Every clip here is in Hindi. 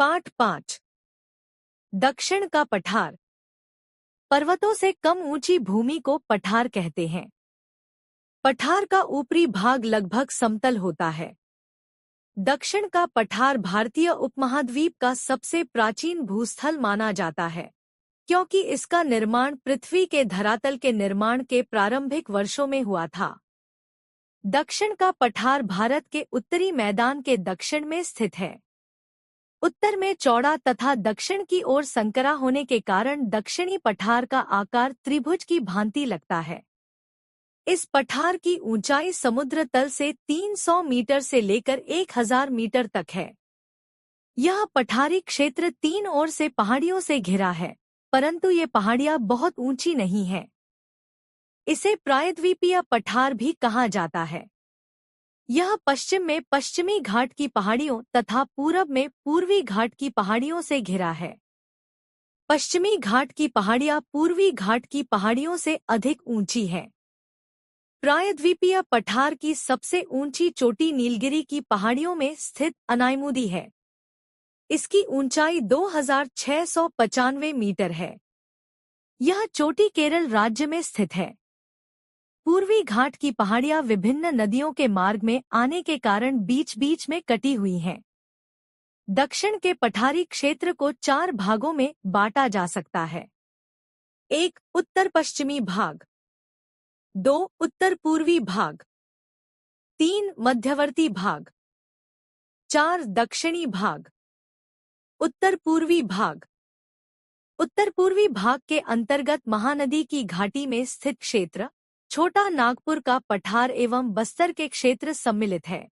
पाठ 5। दक्षिण का पठार। पर्वतों से कम ऊंची भूमि को पठार कहते हैं। पठार का ऊपरी भाग लगभग समतल होता है। दक्षिण का पठार भारतीय उपमहाद्वीप का सबसे प्राचीन भूस्थल माना जाता है, क्योंकि इसका निर्माण पृथ्वी के धरातल के निर्माण के प्रारंभिक वर्षों में हुआ था। दक्षिण का पठार भारत के उत्तरी मैदान के दक्षिण में स्थित है। उत्तर में चौड़ा तथा दक्षिण की ओर संकरा होने के कारण दक्षिणी पठार का आकार त्रिभुज की भांति लगता है। इस पठार की ऊंचाई समुद्र तल से 300 मीटर से लेकर 1000 मीटर तक है। यह पठारी क्षेत्र 3 ओर से पहाड़ियों से घिरा है, परंतु ये पहाड़ियां बहुत ऊंची नहीं हैं। इसे प्रायद्वीपीय पठार भी कहा जाता है। यह पश्चिम में पश्चिमी घाट की पहाड़ियों तथा पूरब में पूर्वी घाट की पहाड़ियों से घिरा है। पश्चिमी घाट की पहाड़ियां पूर्वी घाट की पहाड़ियों से अधिक ऊंची हैं। प्रायद्वीपीय पठार की सबसे ऊंची चोटी नीलगिरी की पहाड़ियों में स्थित अनायमुदी है। इसकी ऊंचाई 2695 मीटर है। यह चोटी केरल राज्य में स्थित है। पूर्वी घाट की पहाड़ियां विभिन्न नदियों के मार्ग में आने के कारण बीच बीच में कटी हुई हैं। दक्षिण के पठारी क्षेत्र को 4 भागों में बांटा जा सकता है। 1. उत्तर पश्चिमी भाग। 2. उत्तर पूर्वी भाग। 3. मध्यवर्ती भाग। 4. दक्षिणी भाग। उत्तर पूर्वी भाग। उत्तर पूर्वी भाग के अंतर्गत महानदी की घाटी में स्थित क्षेत्र, छोटा नागपुर का पठार एवं बस्तर के क्षेत्र सम्मिलित है।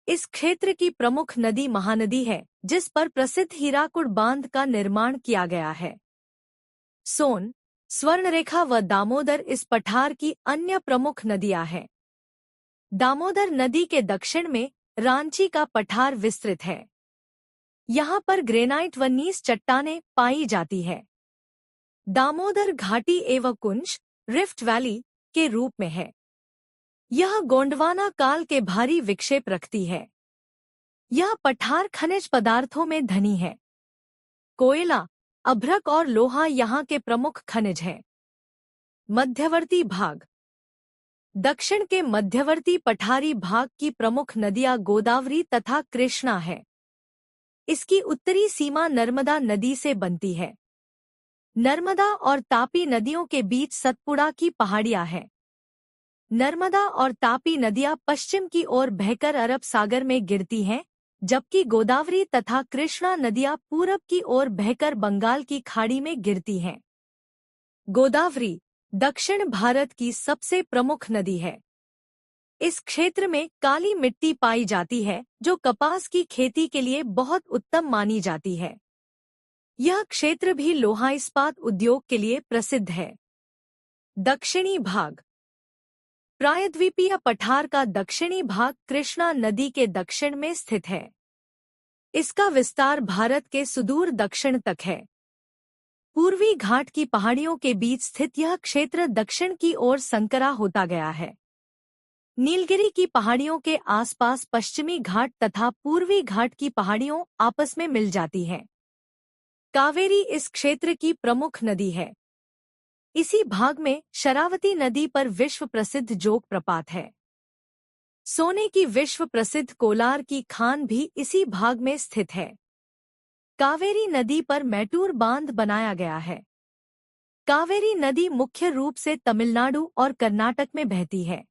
इस क्षेत्र की प्रमुख नदी महानदी है, जिस पर प्रसिद्ध हीराकुड बांध का निर्माण किया गया है। सोन, स्वर्णरेखा व दामोदर इस पठार की अन्य प्रमुख नदियां हैं। दामोदर नदी के दक्षिण में रांची का पठार विस्तृत है। यहाँ पर ग्रेनाइट व नीस चट्टानें पाई जाती है। दामोदर घाटी एवं कुंज, रिफ्ट वैली के रूप में है। यह गोंडवाना काल के भारी विक्षेप रखती है। यह पठार खनिज पदार्थों में धनी है। कोयला, अभ्रक और लोहा यहाँ के प्रमुख खनिज हैं। मध्यवर्ती भाग। दक्षिण के मध्यवर्ती पठारी भाग की प्रमुख नदियां गोदावरी तथा कृष्णा है। इसकी उत्तरी सीमा नर्मदा नदी से बनती है। नर्मदा और तापी नदियों के बीच सतपुड़ा की पहाड़ियां हैं। नर्मदा और तापी नदियां पश्चिम की ओर बहकर अरब सागर में गिरती हैं, जबकि गोदावरी तथा कृष्णा नदियां पूरब की ओर बहकर बंगाल की खाड़ी में गिरती हैं। गोदावरी दक्षिण भारत की सबसे प्रमुख नदी है। इस क्षेत्र में काली मिट्टी पाई जाती है, जो कपास की खेती के लिए बहुत उत्तम मानी जाती है। यह क्षेत्र भी लोहा इस्पात उद्योग के लिए प्रसिद्ध है। दक्षिणी भाग। प्रायद्वीपीय पठार का दक्षिणी भाग कृष्णा नदी के दक्षिण में स्थित है। इसका विस्तार भारत के सुदूर दक्षिण तक है। पूर्वी घाट की पहाड़ियों के बीच स्थित यह क्षेत्र दक्षिण की ओर संकरा होता गया है। नीलगिरी की पहाड़ियों के आसपास पश्चिमी घाट तथा पूर्वी घाट की पहाड़ियों आपस में मिल जाती हैं। कावेरी इस क्षेत्र की प्रमुख नदी है। इसी भाग में शरावती नदी पर विश्व प्रसिद्ध जोग प्रपात है। सोने की विश्व प्रसिद्ध कोलार की खान भी इसी भाग में स्थित है। कावेरी नदी पर मैटूर बांध बनाया गया है। कावेरी नदी मुख्य रूप से तमिलनाडु और कर्नाटक में बहती है।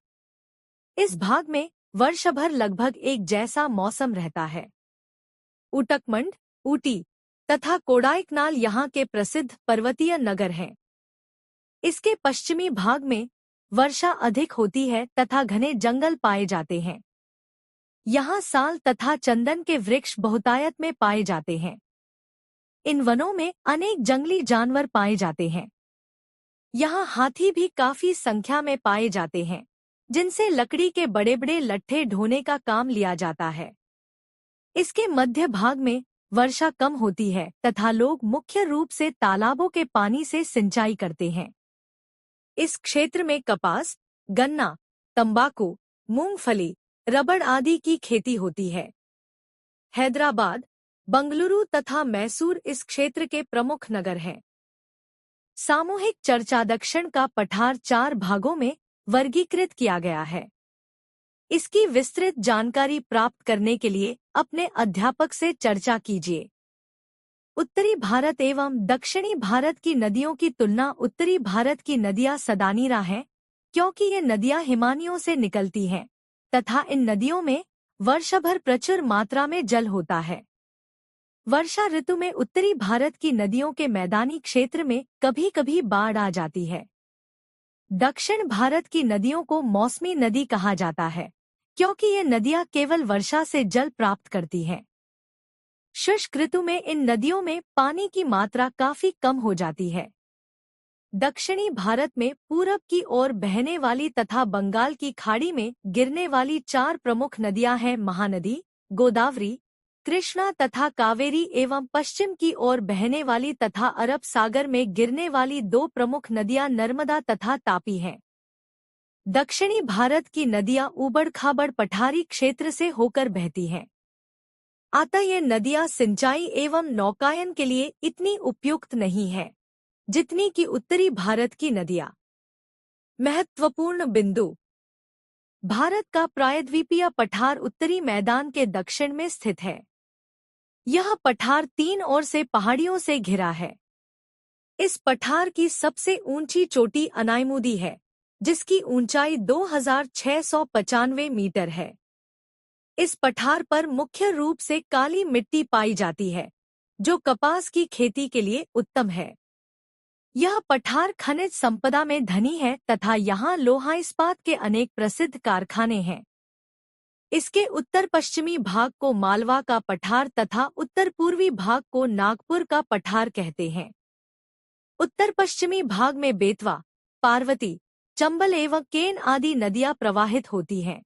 इस भाग में वर्षभर लगभग एक जैसा मौसम रहता है। उटकमंड, ऊटी तथा कोडाइकनाल यहाँ के प्रसिद्ध पर्वतीय नगर हैं। इसके पश्चिमी भाग में वर्षा अधिक होती है तथा घने जंगल पाए जाते हैं। यहाँ साल तथा चंदन के वृक्ष बहुतायत में पाए जाते हैं। इन वनों में अनेक जंगली जानवर पाए जाते हैं। यहाँ हाथी भी काफी संख्या में पाए जाते हैं, जिनसे लकड़ी के बड़े बड़े लट्ठे ढोने का काम लिया जाता है। इसके मध्य भाग में वर्षा कम होती है तथा लोग मुख्य रूप से तालाबों के पानी से सिंचाई करते हैं। इस क्षेत्र में कपास, गन्ना, तंबाकू, मूंगफली, रबड़ आदि की खेती होती है। हैदराबाद बंगलुरु तथा मैसूर इस क्षेत्र के प्रमुख नगर हैं। सामूहिक चर्चा दक्षिण का पठार 4 भागों में वर्गीकृत किया गया है। इसकी विस्तृत जानकारी प्राप्त करने के लिए अपने अध्यापक से चर्चा कीजिए। उत्तरी भारत एवं दक्षिणी भारत की नदियों की तुलना। उत्तरी भारत की नदियां सदानीरा हैं, क्योंकि ये नदियां हिमानियों से निकलती हैं तथा इन नदियों में वर्षभर प्रचुर मात्रा में जल होता है। वर्षा ऋतु में उत्तरी भारत की नदियों के मैदानी क्षेत्र में कभी कभी बाढ़ आ जाती है। दक्षिण भारत की नदियों को मौसमी नदी कहा जाता है, क्योंकि ये नदियां केवल वर्षा से जल प्राप्त करती हैं। शुष्क ऋतु में इन नदियों में पानी की मात्रा काफी कम हो जाती है। दक्षिणी भारत में पूरब की ओर बहने वाली तथा बंगाल की खाड़ी में गिरने वाली 4 प्रमुख नदियां हैं, महानदी, गोदावरी, कृष्णा तथा कावेरी, एवं पश्चिम की ओर बहने वाली तथा अरब सागर में गिरने वाली 2 प्रमुख नदियां नर्मदा तथा तापी हैं। दक्षिणी भारत की नदियां ऊबड़-खाबड़ पठारी क्षेत्र से होकर बहती हैं। अतः ये नदियां सिंचाई एवं नौकायन के लिए इतनी उपयुक्त नहीं है जितनी कि उत्तरी भारत की नदियां। महत्वपूर्ण बिंदु। भारत का प्रायद्वीपीय पठार उत्तरी मैदान के दक्षिण में स्थित है। यह पठार 3 ओर से पहाड़ियों से घिरा है। इस पठार की सबसे ऊंची चोटी अनायमुदी है, जिसकी ऊंचाई 2695 मीटर है। इस पठार पर मुख्य रूप से काली मिट्टी पाई जाती है, जो कपास की खेती के लिए उत्तम है। यह पठार खनिज संपदा में धनी है तथा यहाँ लोहा इस्पात के अनेक प्रसिद्ध कारखाने हैं। इसके उत्तर पश्चिमी भाग को मालवा का पठार तथा उत्तर पूर्वी भाग को नागपुर का पठार कहते हैं। उत्तर पश्चिमी भाग में बेतवा, पार्वती, चंबल एवं केन आदि नदियां प्रवाहित होती हैं।